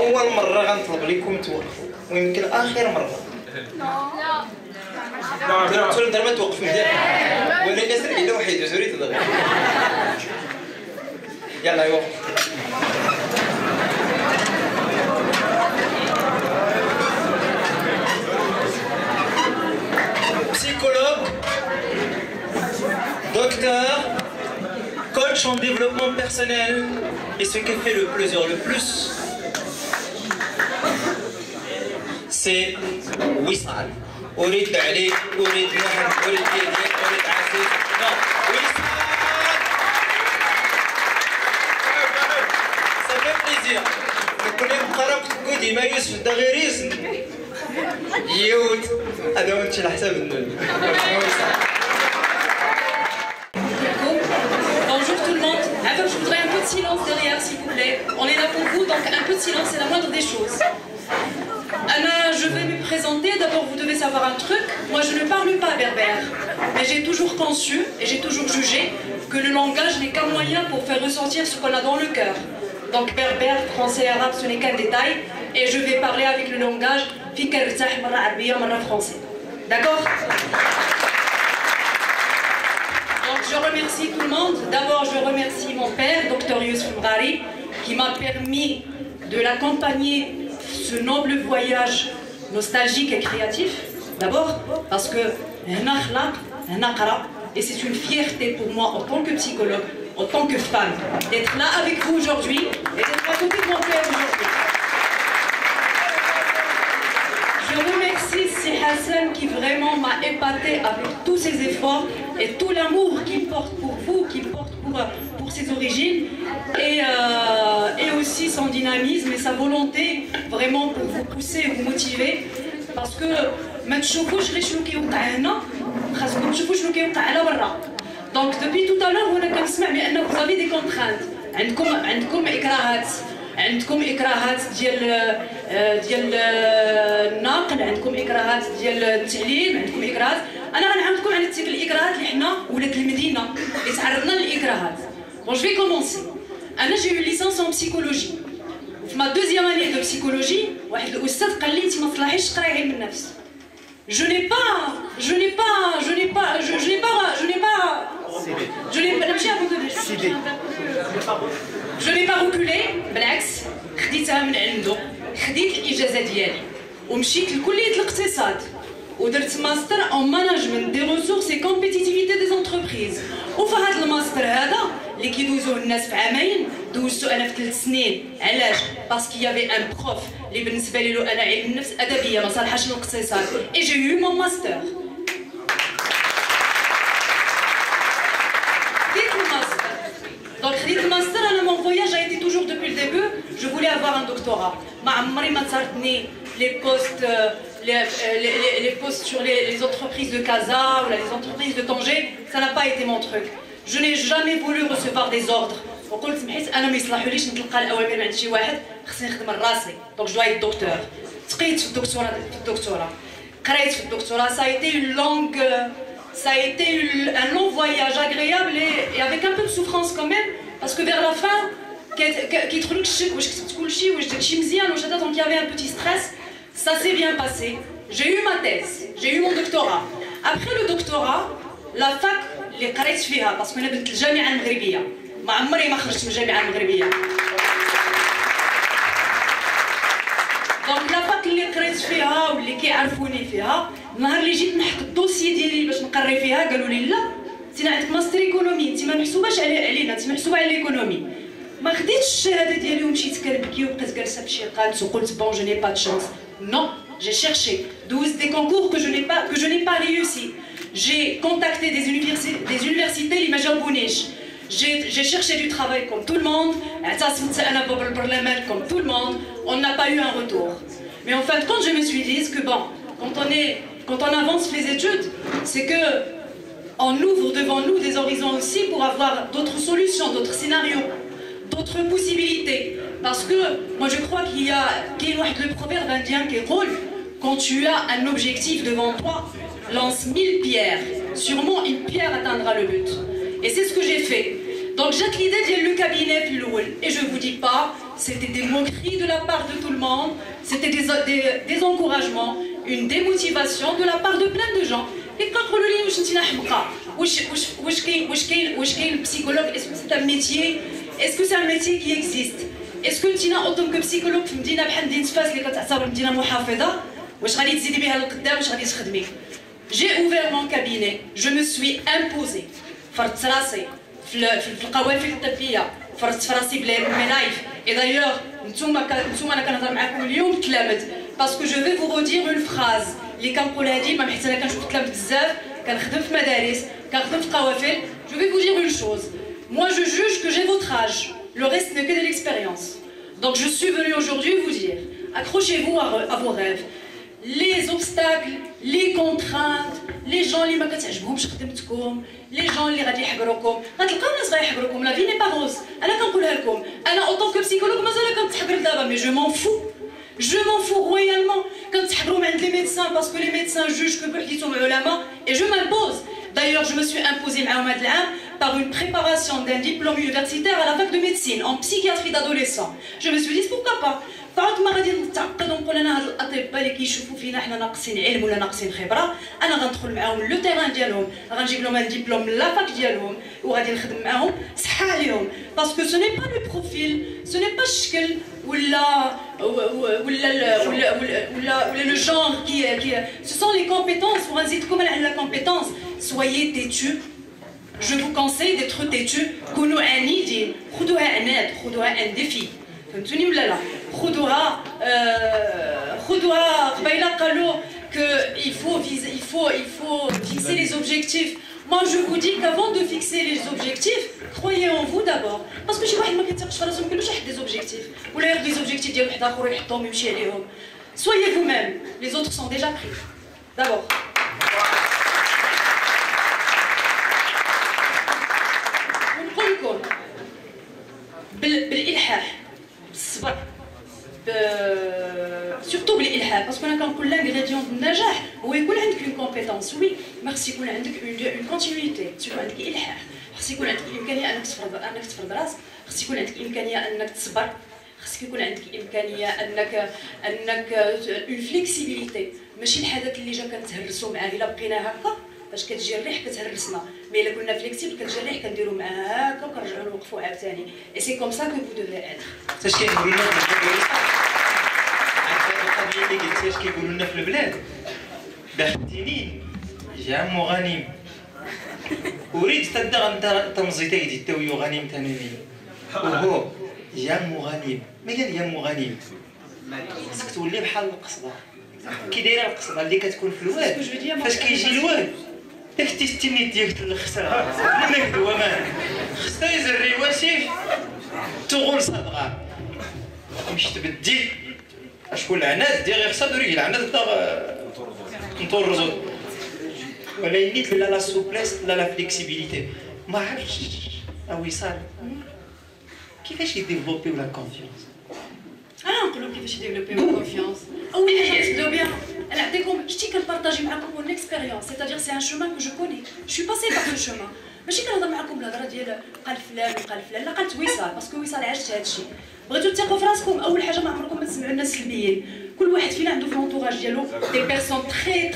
اول مره غنطلب لكم توقفوا ويمكن اخر مره. لا تقول ما توقف مزيان ولا كاسر الى واحد زوري تضغط. يلا يوقف. Psychologue, docteur, coach en développement personnel, et ce qui fait le plaisir le plus, c'est Wissal. أريد عليك، أريد نحن، أريد يديك، أريد عسير. Non, Wissal. Ça fait plaisir. نكون قربت تقول ديما يوسف دا غير يزن. يوت هذا هو على حساب النون. Bonjour tout le monde. Je voudrais un peu de silence derrière, s'il vous plaît. On est là pour vous, donc un peu de silence, c'est la moindre des choses. Anna, je vais me présenter. D'abord, vous devez savoir un truc. Moi, je ne parle pas berbère. Mais j'ai toujours conçu et j'ai toujours jugé que le langage n'est qu'un moyen pour faire ressentir ce qu'on a dans le cœur. Donc, berbère, français, arabe, ce n'est qu'un détail. Et je vais parler avec le langage français. D'accord? Donc, je remercie tout le monde. D'abord, je remercie mon père, Dr Youssef Mghari, qui m'a permis de l'accompagner ce noble voyage nostalgique et créatif. D'abord, parce que et c'est une fierté pour moi en tant que psychologue, en tant que femme, d'être là avec vous aujourd'hui et d'être à côté de mon père aujourd'hui. Je remercie Si Hassan qui vraiment m'a épaté avec tous ses efforts et tout l'amour qu'il porte pour vous, qu'il porte pour ses origines et aussi son dynamisme et sa volonté vraiment pour vous pousser et vous motiver parce que ما تشوفوش غير شنو كيوقع هنا خاصكم تشوفوا شنو كيوقع على برا. دونك depuis tout à l'heure وانا كنسمع بان vous avez des contraintes عندكم اكراهات عندكم اكراهات ديال النقل عندكم اكراهات ديال التعليم عندكم اكراهات انا غنعاودكم على تلك الاكراهات اللي حنا ولاد المدينه اللي تعرضنا للاكراهات. Bon, je vais commencer. انا j'ai eu une licence en psychologie. في ma deuxième année de psychologie واحد الاستاذ قال لي انت ما تصلحيش تقراي علم النفس. Je n'ai pas reculé بالعكس خديتها من عنده خديت الاجازه ديالي ومشيت لكليه الاقتصاد ودرت ماستر en management des ressources et compétitivité des entreprises. وفي هذا الماستر هذا اللي كيدوزوه الناس في عامين دوزتو انا في 3 سنين. علاش؟ باسكو يافي ان بروف اللي بالنسبه لي انا علم النفس ادبيه ما صالحاش للاقتصاد اي جي يو مون ماستر. Donc خديت الماستر. انا mon voyage a été toujours depuis le début je voulais avoir un doctorat. ما عمري ما تصارتني les postes sur les entreprises de Casa ou les entreprises de Tanger, ça n'a pas été mon truc. Je n'ai jamais voulu recevoir des ordres. وقلت سمحيت انا ما يصلحوليش نتلقى الاوامر عند شي واحد خصني نخدم راسي. دونك جو ايت دكتور. تقيت في الدكتوراه قريت في الدكتوراه. ça a été un long voyage agréable et avec un peu de souffrance quand même parce que vers la fin كيدخلك الشك واش كتبت كلشي واش داكشي مزيان واش هذا. donc il y avait un petit stress. Ça s'est bien passé. J'ai eu ma thèse, j'ai eu mon doctorat. Après le doctorat, la fac اللي قريت فيها parce que انا بنت الجامعه المغربيه ما عمري ما خرجت من الجامعه المغربيه. دونك لا فاك اللي قريت فيها واللي كيعرفوني فيها النهار اللي جيت نحط الدوسي ديالي باش نقري فيها قالوا لي لا انت عندك ماستر ايكونومي انت ما محسوباش علينا انت محسوبه على الايكونومي. ما خديتش الشهاده ديالي ومشيت كنبكي وبقيت جالسه في شي قاد وقلت بون جو ني با دو شانس. Non, j'ai cherché 12 des concours que je n'ai pas réussi. J'ai contacté des universités اللي ما جاوبونيش. J'ai cherché du travail comme tout le monde. Comme tout le monde, on n'a pas eu un retour. Mais en fin de compte, je me suis dit que bon, quand on avance les études, c'est que on ouvre devant nous des horizons aussi pour avoir d'autres solutions, d'autres scénarios, d'autres possibilités. Parce que moi je crois qu'il y a le proverbe indien qui roule, quand tu as un objectif devant toi, lance 1000 pierres. Sûrement une pierre atteindra le but. Et c'est ce que j'ai fait. Donc j'ai l'idée de le cabinet et je vous dis pas, c'était des moqueries de la part de tout le monde, c'était des encouragements, une démotivation de la part de plein de gens. Et quand on dit واش انت حمقى واش كاين psychologue, est-ce que c'est un métier, est-ce que c'est un métier qui existe, est-ce que انت en tant que psychologue في مدينه بحال مدينه فاس اللي كتعتبر مدينه محافظه واش غادي تزيدي بها للقدام واش غادي تخدمي. J'ai ouvert mon cabinet, je me suis imposée. فرضت راسي في القوافل الطبيه، فرضت راسي بمي لايف. Et d'ailleurs نتوما انا كنهضر معكم اليوم تلامذ باسكو جو في فو redire une phrase اللي كنقولها ديما حيت انا كنشوف التلامذ بزاف، كنخدم في مدارس، كنخدم في قوافل. Je vais vous dire une chose. Moi je juge que j'ai votre âge. Le reste n'est que de l'expérience. Donc je suis venue aujourd'hui vous dire, accrochez-vous à vos rêves. Les obstacles, les contraintes, les gens اللي ما كتعجبهمش خدمتكم، les gens اللي غادي يحقروكم، غتلقاو ناس غيحقروكم. لا في ني با غوز. انا كنقولها لكم، انا اوطون كو بسيكولوج مازال كنتحقر دابا، مي جو مون فو. Je m'en fous royalement quand تحقروا عند les médecins parce que les médecins jugent que بحديتهم علماء et je m'impose. D'ailleurs, je me suis imposée معاهم هاد العام par une préparation d'un diplôme universitaire à la fac de médecine en psychiatrie d'adolescents. Je me suis dit pourquoi pas. فعاد ما غادي نتعقد ونقول انا هاد الاطباء اللي كيشوفوا فينا حنا ناقصين علم ولا ناقصين خبره، انا غندخل معاهم لو تيران ديالهم، غنجيب لهم ان ديبلوم من لافاك ديالهم وغادي نخدم معاهم صحه عليهم. باسكو سو ني با لو بروفيل، سو ني با الشكل ولا le genre qui ce sont les compétences. وغنزيدكم على لا compétence. Soyez têtus. Je vous conseille d'être têtus. كونوا عنيدين، خذوها عناد، خذوها ان ديفي. فهمتوني ولا لا؟ خذوها قبيله قالوا que il faut fixer les objectifs. Moi je vous dis qu'avant de fixer les objectifs, croyez en vous d'abord. Parce que شي واحد ما كيتثقش في راسو ما كيقولوش يحط des objectifs ولا ياخذ des objectifs ديال واحد اخر ويحطهم ويمشي عليهم. Soyez vous-même, les autres sont déjà pris. D'abord. ونقول لكم بالالحاح، بالصبر، surtout بالالحاح، باسكو انا كنقول l'ingrédient النجاح هو يكون عندك une compétence. وي ما خص يكون عندك une continuité، يكون عندك الحاح، خص يكون عندك الامكانيه انك تفرض راسك، خص يكون عندك الامكانيه انك تصبر، خصك يكون عندك الامكانيه انك une flexibilité. ماشي الحدث اللي جا كنتهرسوا معاه الا بقينا هكا فاش كتجي الريح كتهرسنا، مي الا كنا فليكسيبل كتجي الريح كنديروا معاها هكا وكنرجعوا نوقفوا عاوتاني. اي سي كوم سا كو فو دوفي اتر. اش كيقولوا لنا في البلاد؟ القضيه اللي قلتي اش كيقولوا لنا في البلاد؟ بختينين جا مغنم اريد تدغ تمزيتي دي توي غنيم تنمي وهو جا مغنم ما قال يا مغنم خصك تولي بحال القصبه كي دايره القصبه اللي كتكون في الواد فاش كيجي الواد داك التستينيت ديالك الخسره اللي ما كدوا مان خصها يزري واسيف تغول صدغه مش تبدي اشكون العناد ديال غير خصها دوري العناد تا نطرزو ولا ينيت لا سوبليس لا فليكسيبيليتي ما عرفتش وصال كيفاش يديفلوبيو لا كونفيونس. انا نقول لكم كيفاش يديفلوبيو لا كونفيونس. اول حاجه تبداو بها انا نعطيكم شتي كنبارطاجي معكم اون اكسبيريونس، سيتادير سي ان شومان كو جو كوني، جو سوي باسي بار سو شومان. ماشي كنهضر معكم الهضره ديال قال فلان وقال فلان، لا قالت وصال باسكو وصال عاشت هذا الشيء. بغيتو تثقوا في راسكم، اول حاجه ما عمركم ما تسمعوا الناس سلبيين. كل واحد فينا عنده في لونطوراج ديالو دي بيرسون تري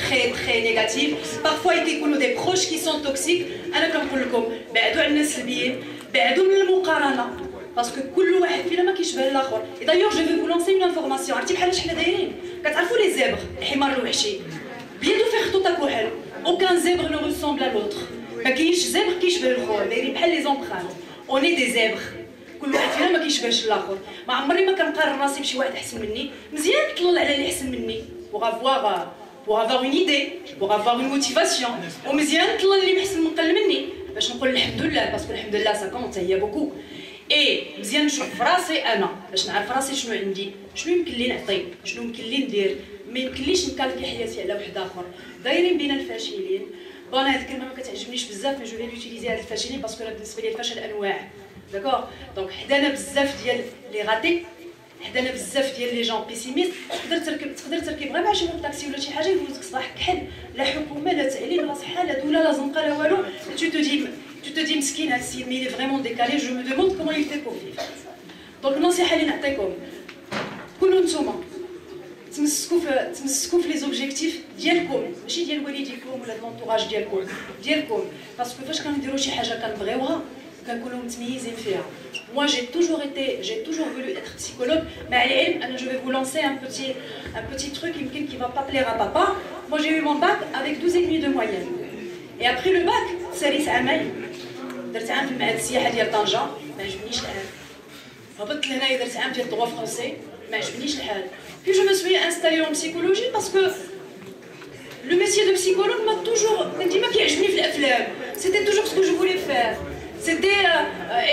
نيجاتيف، بارفوا كيكونوا دي بروش كي سون توكسيك. انا كنقول لكم بعدوا على الناس السلبيين، بعدوا من المقارنه، باسكو كل واحد فينا ما كيشبه الاخر. اي دايوغ جو في فو لونسي اون انفورماسيون. عرفتي بحال حنا دايرين كتعرفوا لي زيبر، الحمار الوحشي بيدو فيه خطوط كحل، اوكان زيبر نو ريسومبل ا لوتر. ما كاينش زيبر كيشبه الاخر، دايرين بحال لي زومبرانت. اوني دي زيبر، كل واحد فينا ما كيشبهش الاخر. ما عمري ما كنقارن راسي بشي واحد احسن مني. مزيان نطلع على اللي احسن مني pour avoir une idée, pour avoir une motivation. ومزيان نطلع اللي محسن منقل مني باش نقول الحمد لله، باسكو الحمد لله سا كونت هي بوكو. اي مزيان نشوف في راسي انا باش نعرف راسي شنو عندي، شنو يمكن لي نعطي، شنو يمكن لي ندير. ما يمكنليش نكالكي حياتي على واحد اخر. دايرين بينا الفاشلين. بون هاد الكلمه ما كتعجبنيش بزاف، مي جو في لوتيليزي هاد الفاشلين باسكو بالنسبه لي الفشل انواع. داكوغ دونك حدانا بزاف ديال لي غاتي، حدانا بزاف ديال لي جون بيسيميست. تقدر تركب غير مع شي طاكسي ولا شي حاجه يفوتك صباح كحل، لا حكومه لا تعليم لا صحه لا دوله لا زنقه لا والو. tu tu te dis مسكين هذا السيد mais il est vraiment décalé, je me demande comment il fait pour vivre. Donc النصيحه اللي نعطيكم كونوا نتوما تمسكوا في لي زوبجيكتيف ديالكم ماشي ديال والديكم ولا لونطوراج ديالكم باسكو فاش كنديروا شي حاجه كنبغيوها كنكونوا متميزين فيها. Moi j'ai toujours voulu être psychologue, mais à l'IM, je vais vous lancer un petit truc qui va pas plaire à papa. Moi j'ai eu mon bac avec 12,5 de moyenne. Et après le bac, ساليت عمل درت عام في المعهد السياحه ديال طنجة ما عجبنيش الحال. هبطت لهنايا درت عام ديال الدروا فرونسي ما عجبنيش الحال. Puis je me suis installée en psychologie parce que le métier de psychologue m'a toujours ديما كيعجبني في الافلام. C'était toujours ce que je voulais faire. C'était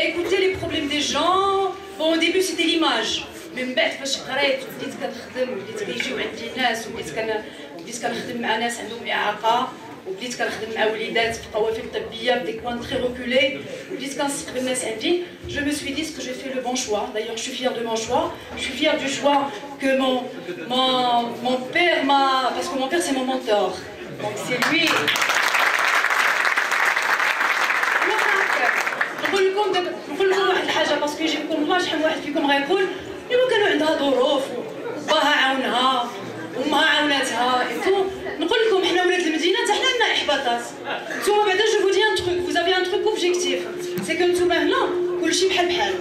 écouter les problèmes des gens. Bon, au début c'était l'image. Mais من بعد فاش قريت وبديت كنخدم وبديت كيجيو عندي ناس وبديت كنخدم مع ناس عندهم إعاقة وبديت كنخدم مع وليدات في قوافل طبية بدي كوان تري ريكولي وبديت كنستقبل الناس عندي. Je me suis dit que j'ai fait le bon choix. D'ailleurs, je suis fière de mon choix. Je suis fière du choix que mon père m'a... Parce que mon père, c'est mon mentor. Donc c'est lui... نقول لكم واحد الحاجه باسكو يجيبكم الله شحال واحد فيكم غيقول ايوا كانوا عندها ظروف وباها عاونها وامها عاوناتها نقول لكم حنا ولاد المدينه حتى حنا عندنا احباطات. نتوما بعدا جو فو دي ان تروك vous avez un truc objectif c'est que نتوما هنا كلشي بحال بحال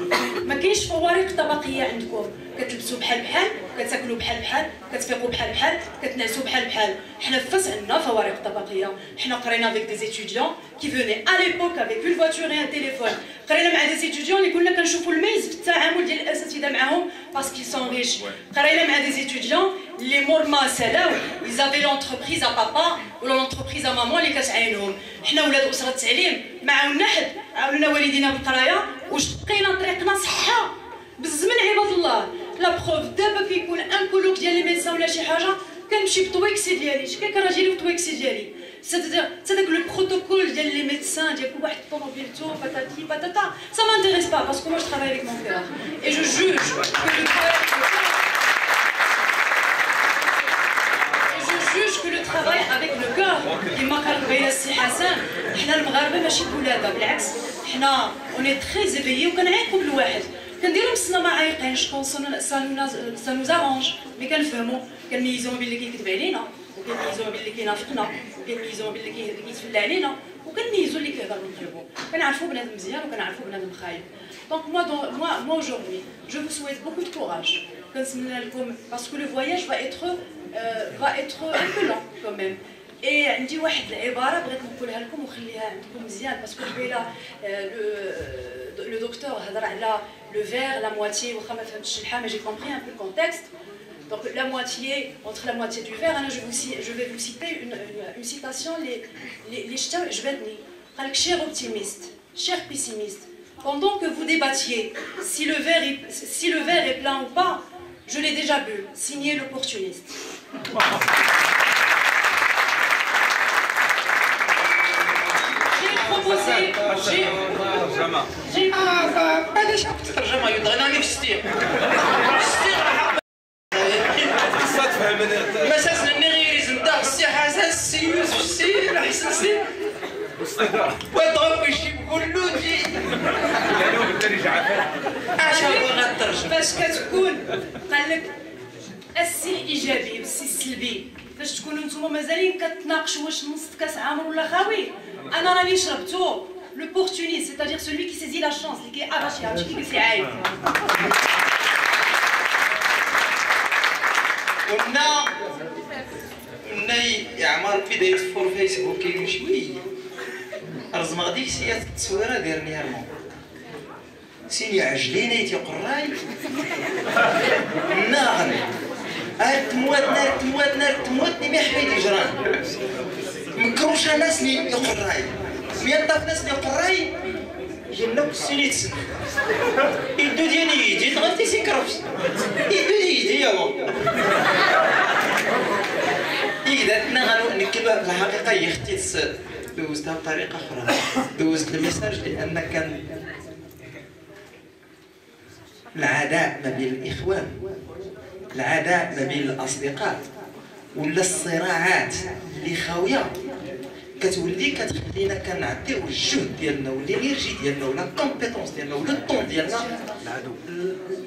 ما كاينش فوارق طبقيه عندكم. كتلبسوا بحال بحال كتاكلوا بحال بحال كتفيقوا بحال بحال كتنعسوا بحال بحال. حنا في فاس عندنا فوارق طبقيه. حنا قرينا avec des étudiants qui venaient à l'époque avec une voiture et un téléphone. قرينا مع des étudiants اللي كنا كنشوفوا الميز في التعامل ديال الاساتذه معاهم parce qu'ils sont riches. قرينا مع des étudiants اللي مور ما سالاو ils avaient l'entreprise à papa ولا l'entreprise à maman اللي كتعاينهم. حنا ولاد اسره التعليم ما عاونا حد عاوننا والدينا بالقرايه وشقينا طريقنا صحه بالزمن عباد الله. لا بروف دابا كيكون ان كولوك ديال لي ميدسان ولا شي حاجه كنمشي بطويكسي ديالي شكون كان راجلي بطويكسي ديالي c'est داك لو بروتوكول ديال لي ميدسان ديال كل واحد طوموبيلتو باتاتي باتاتا ça m'intéresse pas parce que moi je travaille avec mon cœur et je juge que le travail avec le cœur كما قال قبيله السي حسن حنا المغاربه ماشي بولاده بالعكس حنا اوني تري زيفيي وكنعيقوا بالواحد كنديروا مسنا ما عايقينش كون سا نوز ارانج مي كنفهموا كنميزوا ما بين اللي كيكذب علينا وكنميزوا ما بين اللي كينافقنا وكنميزوا ما بين اللي كيتفلى علينا وكنميزوا اللي كيهضر بالجبو كنعرفوا بنادم مزيان وكنعرفوا بنادم خايب. دونك moi aujourd'hui je vous souhaite beaucoup de courage كنتمنى لكم parce que le voyage va être un peu long quand même. Et عندي واحد العباره بغيت نقولها لكم وخليها عندكم مزيان باسكو قبيله le docteur هضر على le verre la moitié واخا ما فهمتش الشحال mais j'ai compris un peu le contexte. Donc la moitié entre la moitié du verre je vais vous citer une citation les شتا عجبتني قال لك cher optimiste cher pessimiste pendant que vous débattiez si le verre est plein ou pas je l'ai déjà bu signé l'opportuniste. هذا شاف الترجمه يضغناني في الستير مساس النغيريزم داخل السياحه اساس السي يوسف السي احسن سي وضرب يجيب كله جي قالوا بالدارجه عافاك اش هو غترجم فاش كتكون قال لك السي الايجابي والسي السلبي فاش تكونوا نتوما مازالين كتناقشوا واش نص كاس عامر ولا خاوي انا راني شربتو l'opportuniste c'est-à-dire celui qui saisit la chance اللي كيعرفش هادشي اللي كيعاين. قلنا يعمر بداية فور فيسبوك كاين شويه رزم غادي سيات التصويره ديرنييرمون سيني عجليني تيقراي ناغن تموتني ما حبيت جران مكروش ناس اللي يقراي ميطاف ناس اللي يقراي جنب السينيت يدو ديالي يدي تغطي سيكرفش يدو يدي يا هو إذا نكتبها في الحقيقة هي اختي دوزتها بطريقة أخرى دوزت الميساج لأن كان العداء ما بين الإخوان العداء ما بين الأصدقاء ولا الصراعات اللي خاوية كتولي كتخلينا كنعطيو الجهد ديالنا والانرجي ديالنا ولا الكومبيتونس ديالنا ولا الطون ديالنا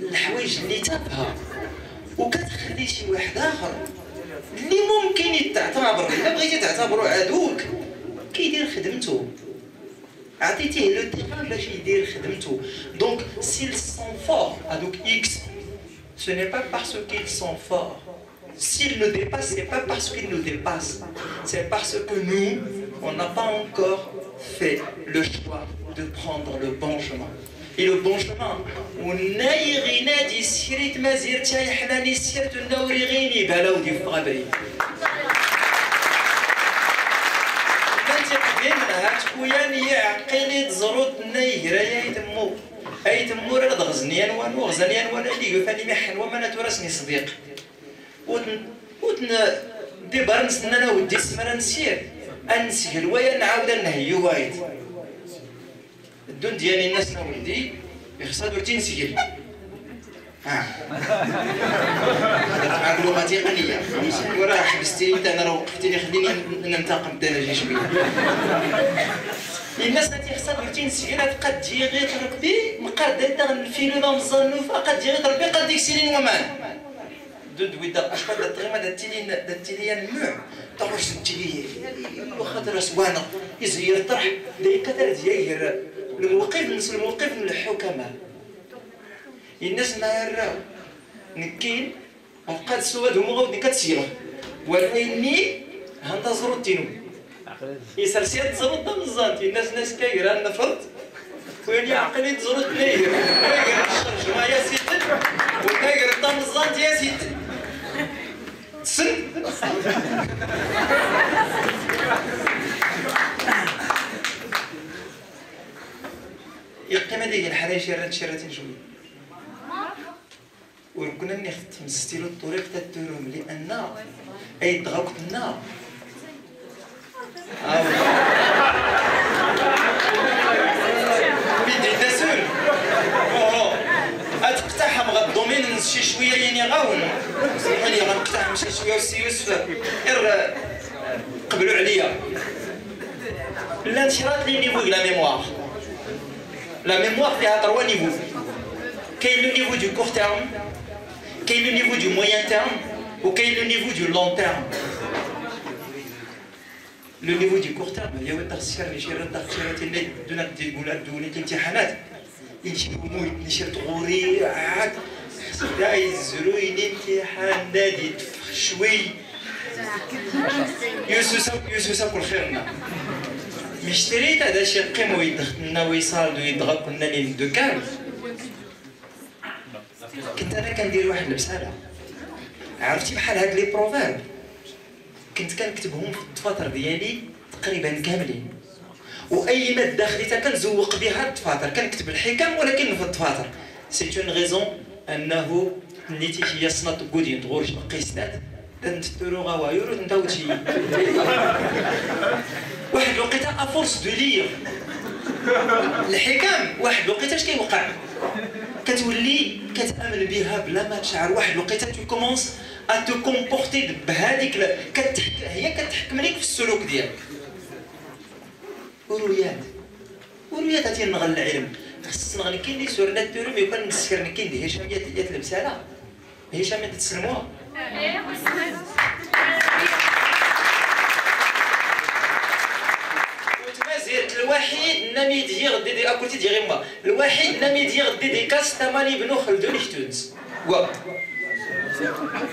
الحوايج اللي تافهه، وكتخلي شي واحد اخر اللي ممكن يتعتبر الا بغيتي تعتبرو عدوك كيدير خدمته، عطيتيه لو تيران باش يدير خدمته. دونك s'ils sont forts هادوك اكس ce n'est pas parce qu'ils sont forts. S'ils nous dépassent, ce n'est pas parce qu'ils nous dépassent, c'est parce que nous, on n'a pas encore fait le choix de prendre le bon chemin. Et le bon chemin, on a irina di sirit mazir tay halani sirt naurigini balaudi fabri. خوياني عقيلي تزرط نيهرا يا يتمو اي تمو راه غزنيان وانو غزنيان وانا اللي فاني ما حلوه ما نتورسني صديق وتن ديبر نستنى انا ودي السمانه نسير انسهل ويا نعاود نهيو وايد الدون ديالي الناس انا ولدي يخصها درتي نسير هذا مع لغتي قليله وراه حبستيني انت انا راه وقفتيني خليني ننتقم حتى انا شويه الناس اللي خصها درتي نسير قد تجي غير تربي مقاد الفيلو لا مزنوفه قد تجي غير تربي قد ديك سيرين ومان دويدا اش قد تغيما داتي لي الموع طرش دتي واخا درا سوانا يزير الطرح ديك كثر ديال الموقف من الحكماء الناس ما يراو نكين وقاد السواد هما غادي كتسيرو ولكني هنتظروا التينو يسرسيات تزرط مزانتي الناس كايره النفرط وين عقلي تزرط ليه كايره الشرجمه يا سيدي وكايره الطمزانت يا سيدي تسن يقيم هذيك الحاله شراتين شويه وكنا نخدم ستيلو الطريق تاعهم لان اي دغاوك النار بدي تسول اتقتحم غا الدومين شي شويه يعني غاون سمحوني غنقتحم شي شويه والسي يوسف غير قبلوا عليا لا انشراط لي نيفو لا ميموار فيها 3 نيفو كاين لو نيفو دو كور تيرم كاين لو نيفو دو موين تيرم وكاين لو نيفو دو لون تيرم. لو نيفو دو كور تيرم هي التخسير اللي شي التخسيرات دون دون الامتحانات يمشي موي نشير تغوري عاد لا يزرو الامتحان نادي شوي يوسف كل خيرنا مشتريت هذا شي قيم ويدخلنا ويصال ويدغا كنا لي دو كام كنت انا كندير واحد البساله عرفتي بحال هاد لي بروفيرب كنت كنكتبهم في الدفاتر ديالي تقريبا كاملين واي ماده خديتها كنزوق بها الدفاتر كنكتب الحكم ولكن في الدفاتر سي اون غيزون انه نيتي هي صنات كودين تغورش القيسات تنترو غوايور نداوتي واحد الوقيته افورس دو لير الحكم واحد الوقيته اش كيوقع كتولي كتامن بها بلا ما تشعر واحد الوقيته تو كومونس ا تو كومبورتي بهذيك هي كتحكم ليك في السلوك ديالك وريات هاتي نغل العلم خصنا نغني كاين اللي سور ناتورو مي كان نسكر كاين دي هشام ديال البساله هشام تسلموها وتمازيرت الوحيد نامي دي غدي دي اكولتي دي غيما الوحيد نامي دي غدي دي كاس تماني بنو خلدون يشتونس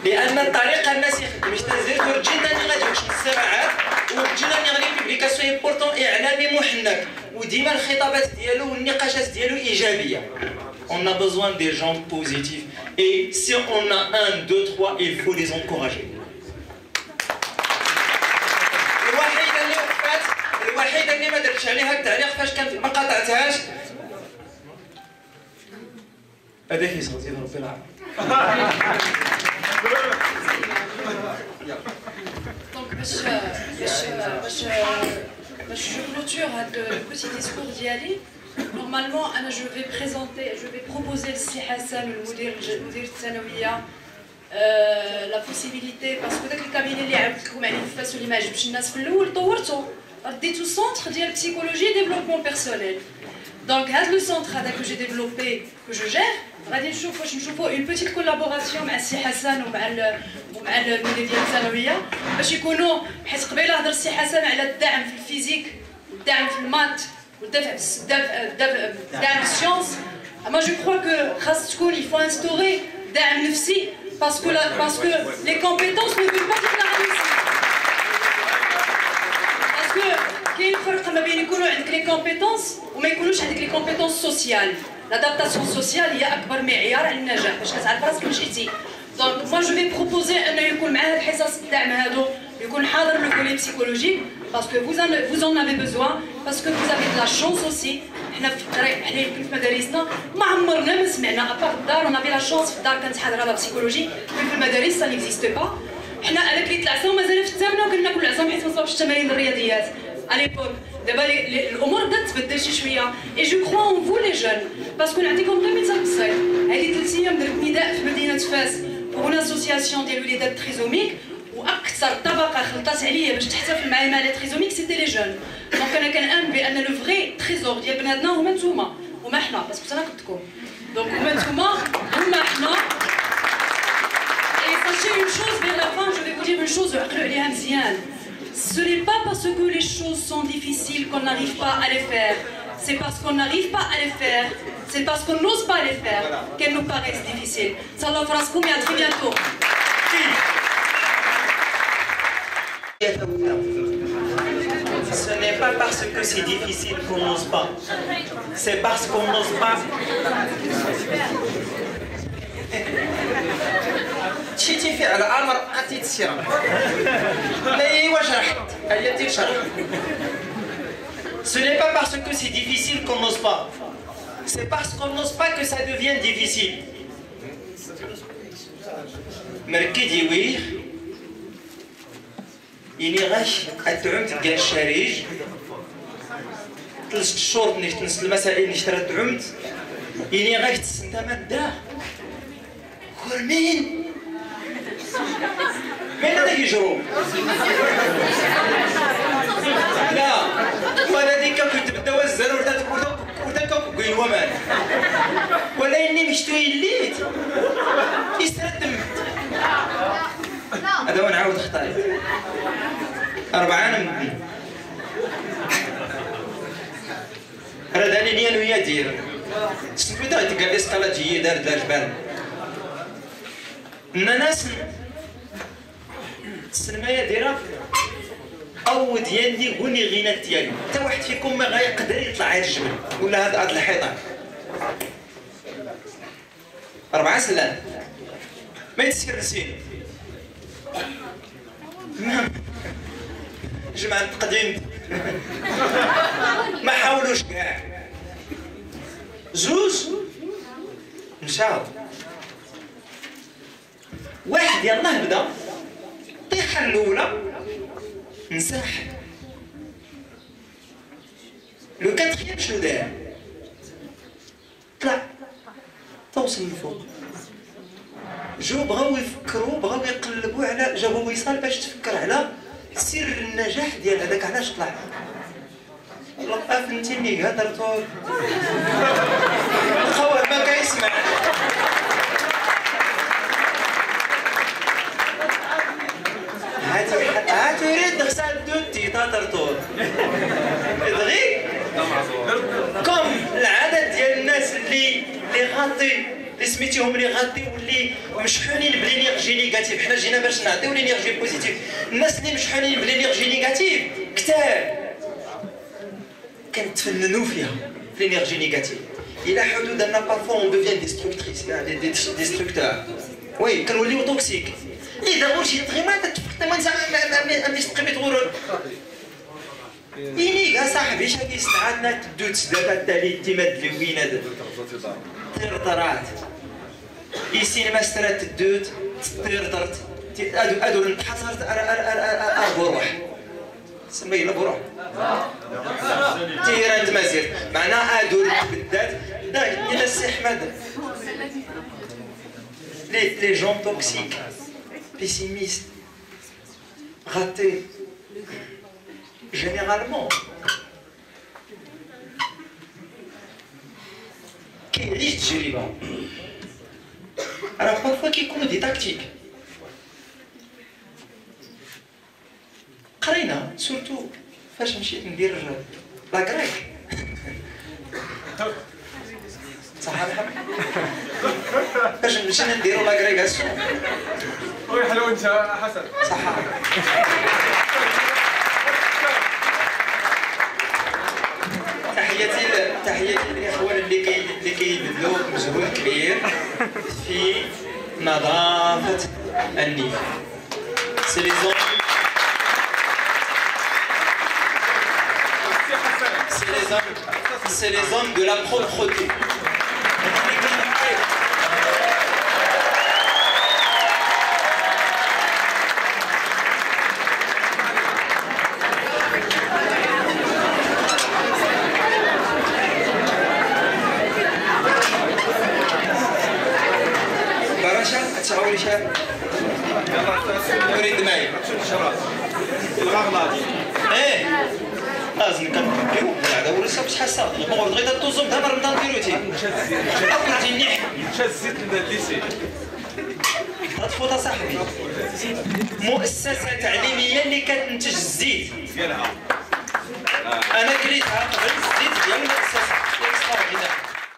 لان الطريقه الناس يخدم باش تنزل ورجينا اللي غادي واش السماعات وجينا اللي غادي بوبليكاسيون امبورطون اعلامي محنك وديما الخطابات ديالو والنقاشات ديالو ايجابيه. On a besoin des gens positifs et si on a 1, 2, 3 il faut les encourager. الوحيده اللي ما درتش عليها التعليق فاش كانت ما قاطعتهاش هذاك يصغر ربي العافيه. Donc, je clôture le petit discours d'Yali. Normalement, je vais proposer le Si Hassan, le Moudir Tsanawiya, la possibilité, parce que dès que le cabinet اللي عاودت لكم عليه في فاس اللي ما عجبش الناس في الاول طورته رديتو سونتر ديال psychologie et développement personnel. Donc هذا لو سونتر هذا que j'ai développé que je gère غادي نشوفوا une petite collaboration مع السي حسن ومع المدير ديال الثانويه باش يكونوا، حيت قبيله هضر السي حسن على الدعم في الفيزيك والدعم في المات والدعم في السيونس. moi je crois que خاص تكون il faut instaurer دعم نفسي parce que les compétences ne veulent pas dire la réussite. parce que كاين فرق ما بين يكونوا عندك لي كومبيتونس وما يكونوش عندك لي كومبيتونس سوسيال. لادابتاسيون سوسيال هي اكبر معيار على النجاح باش كتعرف راسك واش جيتي. دونك moi je vais proposer انه يكون مع هاد الحصص الدعم هادو يكون حاضر لو فولي بسيكولوجيك parce que vous en avez besoin parce que vous avez de la chance aussi. حنا في الطريق حنا يمكن في مدارسنا ما عمرنا ما سمعنا ابار الدار اون افي لا شونس في الدار كانت حاضره لا بسيكولوجي مي في المدارس سا نيكزيست با. حنا على كليت العصا ومازال في الثامنه وكناكل العصا حيت ما صابش التمارين الرياضيات اليبوك. دابا الامور بدات تبدل شي شويه اي جو كخوا اون فو لي جون باسكو نعطيكم غير مثال بسيط. هذه 3 ايام درت نداء في مدينه فاس بور اون اسوسياسيون ديال وليدات تريزوميك واكثر طبقه خلطات عليا باش تحتفل معايا مع لي تريزوميك سيتي لي جون. دونك انا كنامن بان لو فري تريزور ديال بناتنا هما نتوما وما حنا باسكو انا قدكم. دونك هما نتوما هما حنا. Et sachez une chose, vers la fin, je vais vous dire une chose, ce n'est pas parce que les choses sont difficiles qu'on n'arrive pas à les faire. C'est parce qu'on n'arrive pas à les faire, c'est parce qu'on n'ose pas les faire qu'elles nous paraissent difficiles. Salam Frascoum et à très bientôt. Ce n'est pas parce que c'est difficile qu'on n'ose pas. C'est parce qu'on n'ose pas. مشيتي في على امر عطيت السيره ايوا شرحت هي دير شرح. Ce n'est pas parce que c'est difficile qu'on n'ose pas. C'est parce qu'on n'ose pas que ça devient difficile. مركي ديوير إني غاش أتعمت كاع الشريج 3 شهور نشت المسائل اللي اشتريت عمت إني غاش تسنتمد دا مين هذاك يجرو؟ لا وانا ديك كنت بداو الزر ودا كوكوين ومان ولا اني مشتوي الليت يستردم. هذا هو نعاود خطايا 4 من هذا اللي نيالو هي دير شنو بدا تلقى الاسكالاجيه دار جبال الناس السلمايه دايره او ديالي غني غينات ديالي حتى واحد فيكم ما غيقدر يطلع على الجبل ولا هاد الحيطان 4 سلام ما يتسكرسين جماعة التقديم ما حاولوش كاع 2 مشاو واحد يلاه بدا الطيحه الاولى نساح لو كاتريام شنو دار طلع توصل للفوق جو بغاو يفكروا بغاو يقلبوا على جابوا وصال باش تفكر على سر النجاح ديال هذاك علاش طلع لقى فهمتيني هضرتو الخوار ما كيسمع هاتوريد غسال دوتي تاطرطور دغي كوم العدد ديال الناس اللي غاطي اللي سميتيهم اللي غاطي واللي مشحونين بلينيرجي نيجاتيف. حنا جينا باش نعطيو لينيرجي بوزيتيف. الناس اللي مشحونين بلينيرجي نيجاتيف كتار كنتفننوا فيها في لينيرجي نيجاتيف الى حدود ان بارفون اون دوفيان ديستركتريس يعني ديستركتور وي كنوليو توكسيك اذا غوشي تغيما تتفقد ما نستقيم تغور إني صاحبي شاكي سنعاتنا تدوت سدادة التالي تيماد لوين طرطرات يسين ما استرات تدوت تطيرطرت أدو انتحصرت بروح سمي بروح تيران تمازير معناها أدو بالذات داك إلى السي أحمد les gens toxiques pessimistes ratés généralement كيعيش تجربة. راه بارفوا كيكونوا دي تاكتيك. قرينا سورتو فاش مشيت ندير لاكريك صح الحق فاش مشينا نديرو لاكريكاسيون وي حلو انت حسن صح. تحياتي للاخوان اللي كيبذلوا مجهود كبير في نظافه النيف. C'est les hommes de la propreté. برشا تسعوا شاب اريد ماي الغغلاط ايه لازم كنربيو هذا هو الرسالة شحال صافي نقعد غير توزم دابا رمضان ديروتي عقلتي نيح مشى الزيت للليسي غتفوت صاحبي مؤسسة تعليمية اللي كتنتج الزيت ديالها انا كريتها قبل الزيت ديال المؤسسة